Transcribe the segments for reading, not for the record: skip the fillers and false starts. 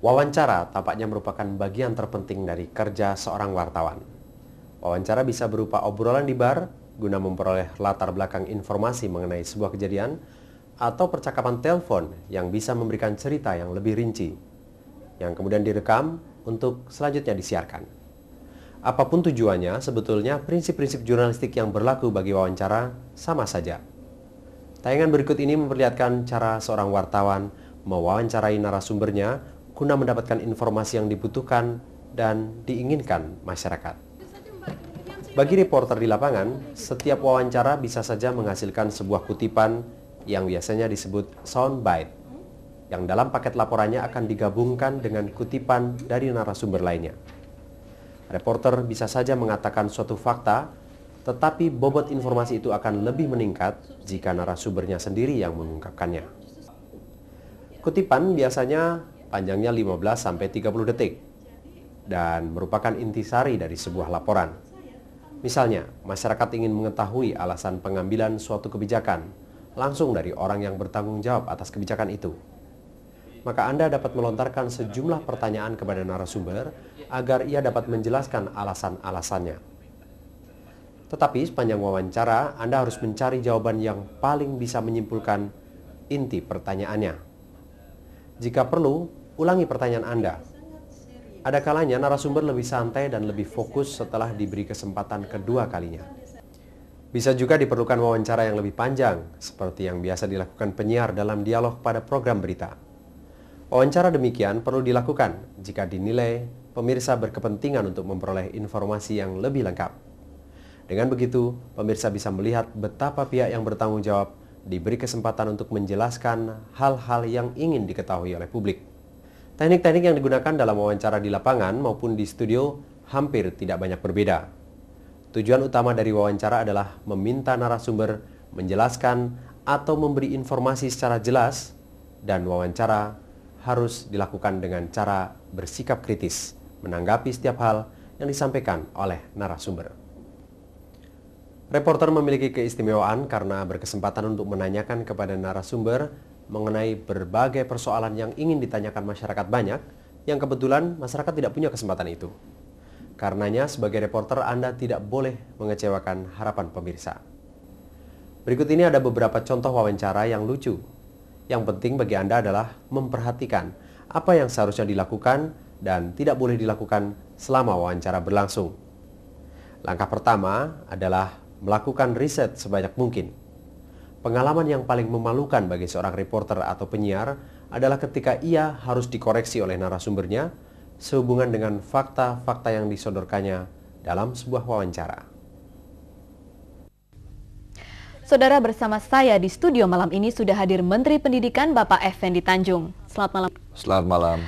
Wawancara tampaknya merupakan bagian terpenting dari kerja seorang wartawan. Wawancara bisa berupa obrolan di bar guna memperoleh latar belakang informasi mengenai sebuah kejadian atau percakapan telepon yang bisa memberikan cerita yang lebih rinci, yang kemudian direkam untuk selanjutnya disiarkan. Apapun tujuannya, sebetulnya prinsip-prinsip jurnalistik yang berlaku bagi wawancara sama saja. Tayangan berikut ini memperlihatkan cara seorang wartawan mewawancarai narasumbernya guna mendapatkan informasi yang dibutuhkan dan diinginkan masyarakat. Bagi reporter di lapangan, setiap wawancara bisa saja menghasilkan sebuah kutipan yang biasanya disebut soundbite, yang dalam paket laporannya akan digabungkan dengan kutipan dari narasumber lainnya. Reporter bisa saja mengatakan suatu fakta, tetapi bobot informasi itu akan lebih meningkat jika narasumbernya sendiri yang mengungkapkannya. Kutipan biasanya panjangnya 15-30 detik dan merupakan intisari dari sebuah laporan. Misalnya, masyarakat ingin mengetahui alasan pengambilan suatu kebijakan langsung dari orang yang bertanggung jawab atas kebijakan itu. Maka Anda dapat melontarkan sejumlah pertanyaan kepada narasumber agar ia dapat menjelaskan alasan-alasannya. Tetapi sepanjang wawancara, Anda harus mencari jawaban yang paling bisa menyimpulkan inti pertanyaannya. Jika perlu, ulangi pertanyaan Anda. Ada kalanya narasumber lebih santai dan lebih fokus setelah diberi kesempatan kedua kalinya. Bisa juga diperlukan wawancara yang lebih panjang, seperti yang biasa dilakukan penyiar dalam dialog pada program berita. Wawancara demikian perlu dilakukan jika dinilai pemirsa berkepentingan untuk memperoleh informasi yang lebih lengkap. Dengan begitu, pemirsa bisa melihat betapa pihak yang bertanggung jawab diberi kesempatan untuk menjelaskan hal-hal yang ingin diketahui oleh publik. Teknik-teknik yang digunakan dalam wawancara di lapangan maupun di studio hampir tidak banyak berbeda. Tujuan utama dari wawancara adalah meminta narasumber menjelaskan atau memberi informasi secara jelas, dan wawancara harus dilakukan dengan cara bersikap kritis, menanggapi setiap hal yang disampaikan oleh narasumber. Reporter memiliki keistimewaan karena berkesempatan untuk menanyakan kepada narasumber mengenai berbagai persoalan yang ingin ditanyakan masyarakat banyak, yang kebetulan masyarakat tidak punya kesempatan itu. Karenanya, sebagai reporter Anda tidak boleh mengecewakan harapan pemirsa. Berikut ini ada beberapa contoh wawancara yang lucu. Yang penting bagi Anda adalah memperhatikan apa yang seharusnya dilakukan dan tidak boleh dilakukan selama wawancara berlangsung. Langkah pertama adalah melakukan riset sebanyak mungkin. Pengalaman yang paling memalukan bagi seorang reporter atau penyiar adalah ketika ia harus dikoreksi oleh narasumbernya sehubungan dengan fakta-fakta yang disodorkannya dalam sebuah wawancara. Saudara, bersama saya di studio malam ini sudah hadir Menteri Pendidikan Bapak Effendi Tanjung. Selamat malam. Selamat malam.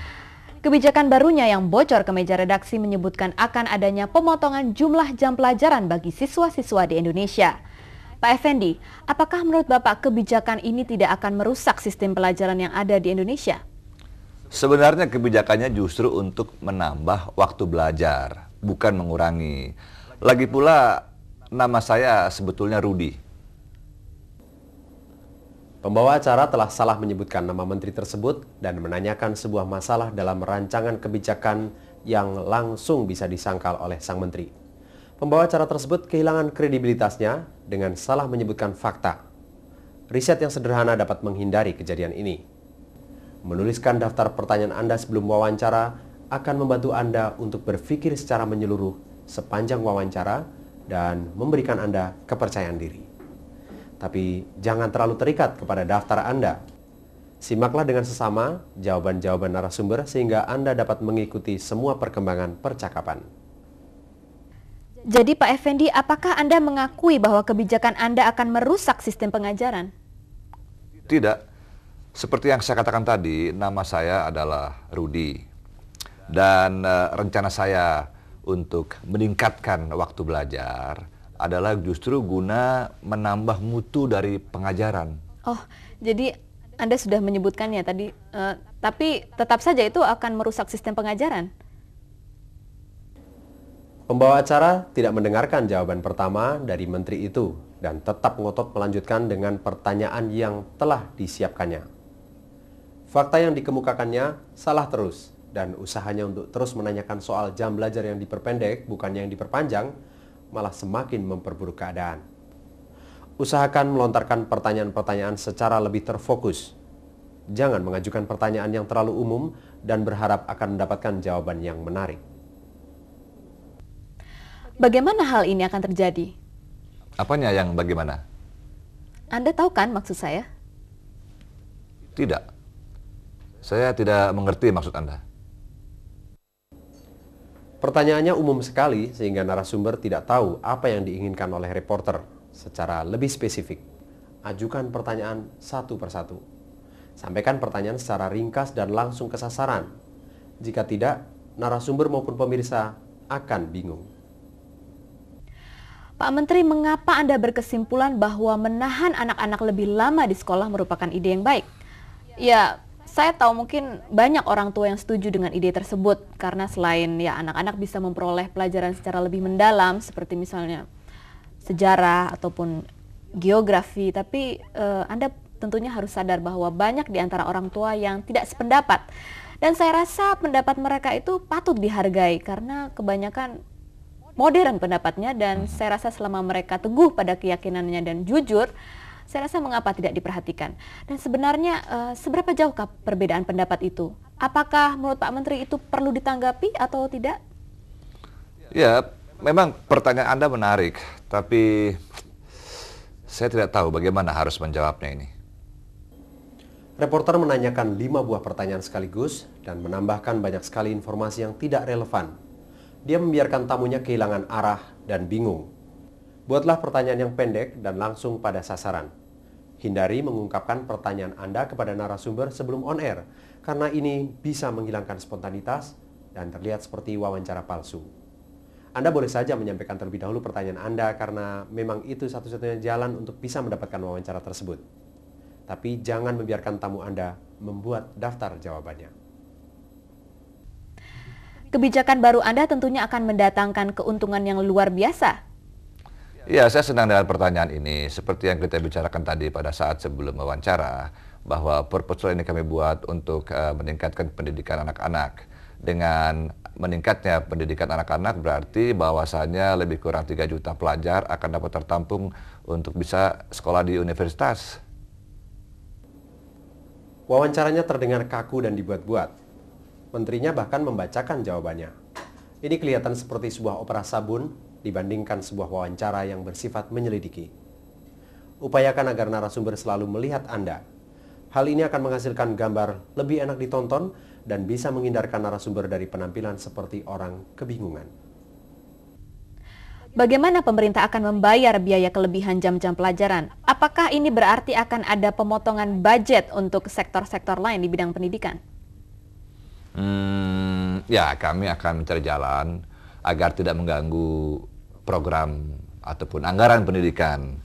Kebijakan barunya yang bocor ke meja redaksi menyebutkan akan adanya pemotongan jumlah jam pelajaran bagi siswa-siswa di Indonesia. Pak Effendi, apakah menurut Bapak kebijakan ini tidak akan merusak sistem pelajaran yang ada di Indonesia? Sebenarnya kebijakannya justru untuk menambah waktu belajar, bukan mengurangi. Lagi pula, nama saya sebetulnya Rudi. Pembawa acara telah salah menyebutkan nama menteri tersebut dan menanyakan sebuah masalah dalam rancangan kebijakan yang langsung bisa disangkal oleh sang menteri. Pembawa acara tersebut kehilangan kredibilitasnya dengan salah menyebutkan fakta. Riset yang sederhana dapat menghindari kejadian ini. Menuliskan daftar pertanyaan Anda sebelum wawancara akan membantu Anda untuk berpikir secara menyeluruh sepanjang wawancara dan memberikan Anda kepercayaan diri. Tapi jangan terlalu terikat kepada daftar Anda. Simaklah dengan sesama jawaban-jawaban narasumber sehingga Anda dapat mengikuti semua perkembangan percakapan. Jadi Pak Effendi, apakah Anda mengakui bahwa kebijakan Anda akan merusak sistem pengajaran? Tidak. Seperti yang saya katakan tadi, nama saya adalah Rudi. Dan rencana saya untuk meningkatkan waktu belajar adalah justru guna menambah mutu dari pengajaran. Oh, jadi Anda sudah menyebutkannya tadi, tapi tetap saja itu akan merusak sistem pengajaran. Pembawa acara tidak mendengarkan jawaban pertama dari menteri itu dan tetap ngotot melanjutkan dengan pertanyaan yang telah disiapkannya. Fakta yang dikemukakannya salah terus dan usahanya untuk terus menanyakan soal jam belajar yang diperpendek bukannya yang diperpanjang, malah semakin memperburuk keadaan. Usahakan melontarkan pertanyaan-pertanyaan secara lebih terfokus. Jangan mengajukan pertanyaan yang terlalu umum dan berharap akan mendapatkan jawaban yang menarik. Bagaimana hal ini akan terjadi? Apanya yang bagaimana? Anda tahu kan maksud saya? Tidak. Saya tidak mengerti maksud Anda. Pertanyaannya umum sekali sehingga narasumber tidak tahu apa yang diinginkan oleh reporter. Secara lebih spesifik, ajukan pertanyaan satu persatu. Sampaikan pertanyaan secara ringkas dan langsung ke sasaran. Jika tidak, narasumber maupun pemirsa akan bingung. Pak Menteri, mengapa Anda berkesimpulan bahwa menahan anak-anak lebih lama di sekolah merupakan ide yang baik? Ya, saya tahu mungkin banyak orang tua yang setuju dengan ide tersebut karena selain ya anak-anak bisa memperoleh pelajaran secara lebih mendalam seperti misalnya sejarah ataupun geografi, tapi Anda tentunya harus sadar bahwa banyak di antara orang tua yang tidak sependapat. Dan saya rasa pendapat mereka itu patut dihargai karena kebanyakan modern pendapatnya dan saya rasa selama mereka teguh pada keyakinannya dan jujur, saya rasa mengapa tidak diperhatikan. Dan sebenarnya seberapa jauhkah perbedaan pendapat itu? Apakah menurut Pak Menteri itu perlu ditanggapi atau tidak? Ya, memang pertanyaan Anda menarik, tapi saya tidak tahu bagaimana harus menjawabnya ini. Reporter menanyakan 5 buah pertanyaan sekaligus dan menambahkan banyak sekali informasi yang tidak relevan. Dia membiarkan tamunya kehilangan arah dan bingung. Buatlah pertanyaan yang pendek dan langsung pada sasaran. Hindari mengungkapkan pertanyaan Anda kepada narasumber sebelum on air, karena ini bisa menghilangkan spontanitas dan terlihat seperti wawancara palsu. Anda boleh saja menyampaikan terlebih dahulu pertanyaan Anda karena memang itu satu-satunya jalan untuk bisa mendapatkan wawancara tersebut. Tapi jangan membiarkan tamu Anda membuat daftar jawabannya. Kebijakan baru Anda tentunya akan mendatangkan keuntungan yang luar biasa. Ya, saya senang dengan pertanyaan ini. Seperti yang kita bicarakan tadi pada saat sebelum wawancara, bahwa proposal ini kami buat untuk meningkatkan pendidikan anak-anak. Dengan meningkatnya pendidikan anak-anak berarti bahwasannya lebih kurang 3 juta pelajar akan dapat tertampung untuk bisa sekolah di universitas. Wawancaranya terdengar kaku dan dibuat-buat. Menterinya bahkan membacakan jawabannya. Ini kelihatan seperti sebuah opera sabun dibandingkan sebuah wawancara yang bersifat menyelidiki. Upayakan agar narasumber selalu melihat Anda. Hal ini akan menghasilkan gambar lebih enak ditonton dan bisa menghindarkan narasumber dari penampilan seperti orang kebingungan. Bagaimana pemerintah akan membayar biaya kelebihan jam-jam pelajaran? Apakah ini berarti akan ada pemotongan budget untuk sektor-sektor lain di bidang pendidikan? Ya, kami akan mencari jalan agar tidak mengganggu program ataupun anggaran pendidikan.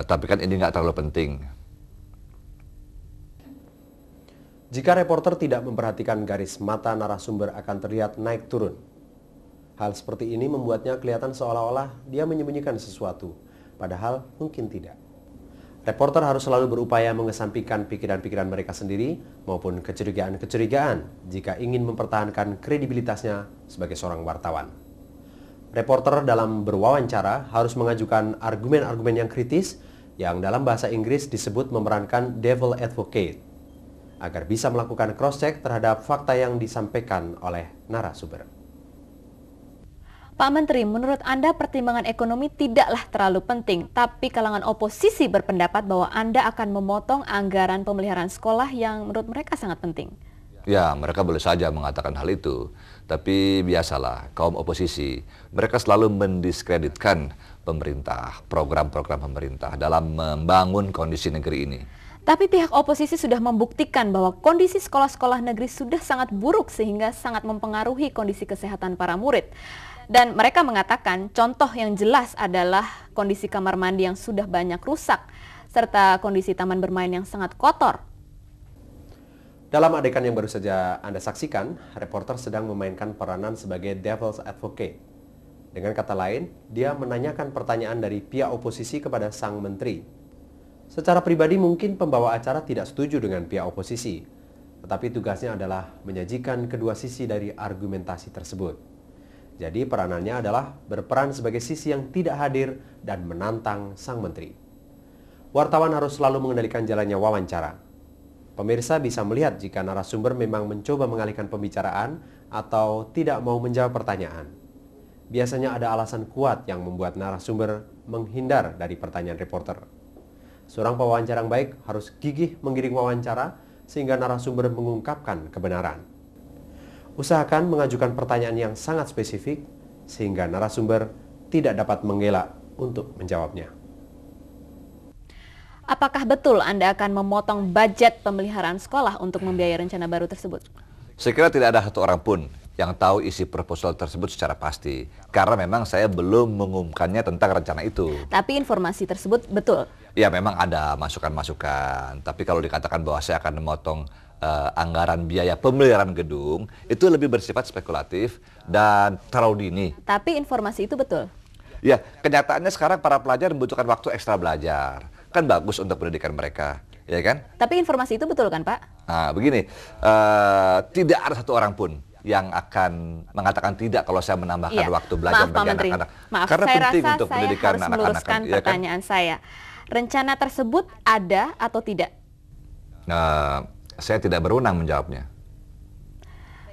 Tapi kan ini nggak terlalu penting. Jika reporter tidak memperhatikan garis mata narasumber akan terlihat naik turun. Hal seperti ini membuatnya kelihatan seolah-olah dia menyembunyikan sesuatu, padahal mungkin tidak. Reporter harus selalu berupaya mengesampingkan pikiran-pikiran mereka sendiri maupun kecurigaan-kecurigaan jika ingin mempertahankan kredibilitasnya sebagai seorang wartawan. Reporter dalam berwawancara harus mengajukan argumen-argumen yang kritis yang dalam bahasa Inggris disebut memerankan devil advocate agar bisa melakukan cross-check terhadap fakta yang disampaikan oleh narasumber. Pak Menteri, menurut Anda pertimbangan ekonomi tidaklah terlalu penting, tapi kalangan oposisi berpendapat bahwa Anda akan memotong anggaran pemeliharaan sekolah yang menurut mereka sangat penting. Ya, mereka boleh saja mengatakan hal itu. Tapi biasalah, kaum oposisi, mereka selalu mendiskreditkan pemerintah, program-program pemerintah dalam membangun kondisi negeri ini. Tapi pihak oposisi sudah membuktikan bahwa kondisi sekolah-sekolah negeri sudah sangat buruk sehingga sangat mempengaruhi kondisi kesehatan para murid. Dan mereka mengatakan contoh yang jelas adalah kondisi kamar mandi yang sudah banyak rusak, serta kondisi taman bermain yang sangat kotor. Dalam adegan yang baru saja Anda saksikan, reporter sedang memainkan peranan sebagai devil's advocate. Dengan kata lain, dia menanyakan pertanyaan dari pihak oposisi kepada sang menteri. Secara pribadi mungkin pembawa acara tidak setuju dengan pihak oposisi. tetapi tugasnya adalah menyajikan kedua sisi dari argumentasi tersebut. Jadi peranannya adalah berperan sebagai sisi yang tidak hadir dan menantang sang menteri. Wartawan harus selalu mengendalikan jalannya wawancara. Pemirsa bisa melihat jika narasumber memang mencoba mengalihkan pembicaraan atau tidak mau menjawab pertanyaan. Biasanya ada alasan kuat yang membuat narasumber menghindar dari pertanyaan reporter. Seorang pewawancara yang baik harus gigih menggiring wawancara sehingga narasumber mengungkapkan kebenaran. Usahakan mengajukan pertanyaan yang sangat spesifik sehingga narasumber tidak dapat mengelak untuk menjawabnya. Apakah betul Anda akan memotong budget pemeliharaan sekolah untuk membiayai rencana baru tersebut? Saya kira tidak ada satu orang pun yang tahu isi proposal tersebut secara pasti. Karena memang saya belum mengumumkannya tentang rencana itu. Tapi informasi tersebut betul? Ya memang ada masukan-masukan. Tapi kalau dikatakan bahwa saya akan memotong anggaran biaya pemeliharaan gedung, itu lebih bersifat spekulatif dan terlalu dini. Tapi informasi itu betul? Ya, kenyataannya sekarang para pelajar membutuhkan waktu ekstra belajar. Kan bagus untuk pendidikan mereka, ya kan? Tapi informasi itu betul kan, Pak? Nah, begini, tidak ada satu orang pun yang akan mengatakan tidak kalau saya menambahkan waktu belajar bagi anak-anak. Maaf, karena saya penting rasa untuk saya pendidikan harus anak-anak. meluruskan pertanyaan saya. Rencana tersebut ada atau tidak? Saya tidak berwenang menjawabnya.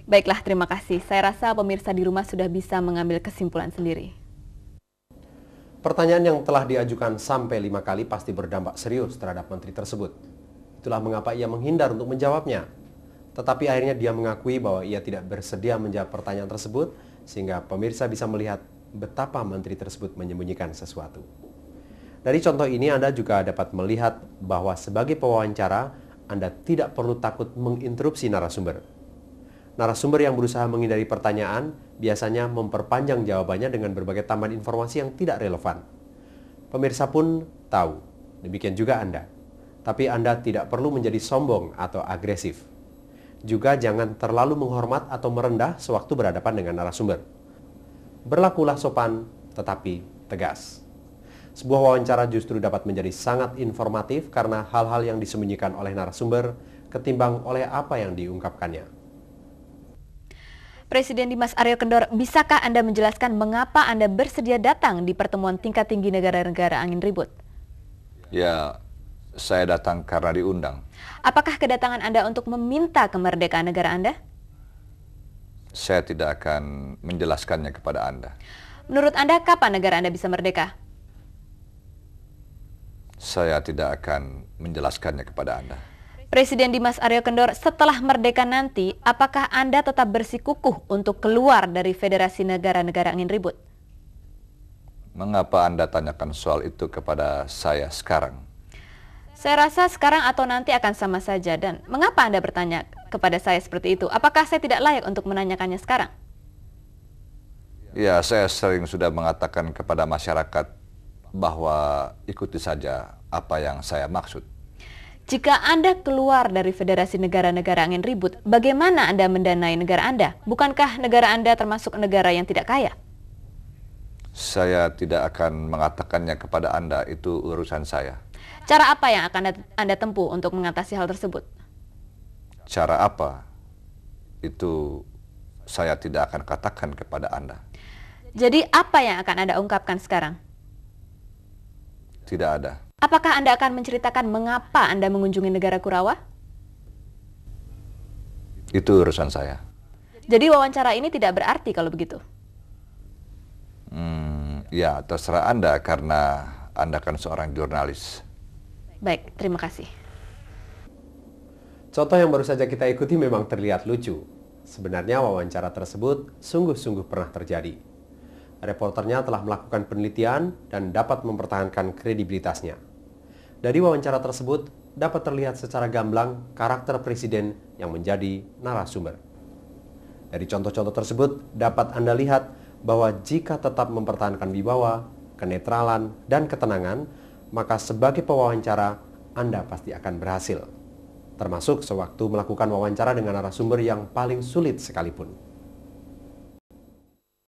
Baiklah, terima kasih. Saya rasa pemirsa di rumah sudah bisa mengambil kesimpulan sendiri. Pertanyaan yang telah diajukan sampai 5 kali pasti berdampak serius terhadap menteri tersebut. Itulah mengapa ia menghindar untuk menjawabnya. Tetapi akhirnya dia mengakui bahwa ia tidak bersedia menjawab pertanyaan tersebut, sehingga pemirsa bisa melihat betapa menteri tersebut menyembunyikan sesuatu. Dari contoh ini Anda juga dapat melihat bahwa sebagai pewawancara, Anda tidak perlu takut menginterupsi narasumber. Narasumber yang berusaha menghindari pertanyaan biasanya memperpanjang jawabannya dengan berbagai tambahan informasi yang tidak relevan. Pemirsa pun tahu, demikian juga Anda. Tapi Anda tidak perlu menjadi sombong atau agresif. Juga jangan terlalu menghormat atau merendah sewaktu berhadapan dengan narasumber. Berlakulah sopan tetapi tegas. Sebuah wawancara justru dapat menjadi sangat informatif karena hal-hal yang disembunyikan oleh narasumber ketimbang oleh apa yang diungkapkannya. Presiden Dimas Aryo Kendor, bisakah Anda menjelaskan mengapa Anda bersedia datang di pertemuan tingkat tinggi negara-negara angin ribut? Ya, saya datang karena diundang. Apakah kedatangan Anda untuk meminta kemerdekaan negara Anda? Saya tidak akan menjelaskannya kepada Anda. Menurut Anda, kapan negara Anda bisa merdeka? Saya tidak akan menjelaskannya kepada Anda. Presiden Dimas Aryo Kendor, setelah merdeka nanti, apakah Anda tetap bersikukuh untuk keluar dari Federasi Negara-Negara Angin Ribut? Mengapa Anda tanyakan soal itu kepada saya sekarang? Saya rasa sekarang atau nanti akan sama saja. Dan mengapa Anda bertanya kepada saya seperti itu? Apakah saya tidak layak untuk menanyakannya sekarang? Ya, saya sering sudah mengatakan kepada masyarakat bahwa ikuti saja apa yang saya maksud. Jika Anda keluar dari Federasi Negara-Negara Angin Ribut, bagaimana Anda mendanai negara Anda? Bukankah negara Anda termasuk negara yang tidak kaya? Saya tidak akan mengatakannya kepada Anda, itu urusan saya. Cara apa yang akan Anda tempuh untuk mengatasi hal tersebut? Cara apa? Itu saya tidak akan katakan kepada Anda. Jadi apa yang akan Anda ungkapkan sekarang? Tidak ada. Apakah Anda akan menceritakan mengapa Anda mengunjungi negara Kurawa? Itu urusan saya. Jadi wawancara ini tidak berarti kalau begitu? Ya, terserah Anda karena Anda kan seorang jurnalis. Baik, terima kasih. Contoh yang baru saja kita ikuti memang terlihat lucu. Sebenarnya wawancara tersebut sungguh-sungguh pernah terjadi. Reporternya telah melakukan penelitian dan dapat mempertahankan kredibilitasnya. Dari wawancara tersebut dapat terlihat secara gamblang karakter presiden yang menjadi narasumber. Dari contoh-contoh tersebut dapat Anda lihat bahwa jika tetap mempertahankan wibawa, kenetralan, dan ketenangan, maka sebagai pewawancara Anda pasti akan berhasil. Termasuk sewaktu melakukan wawancara dengan narasumber yang paling sulit sekalipun.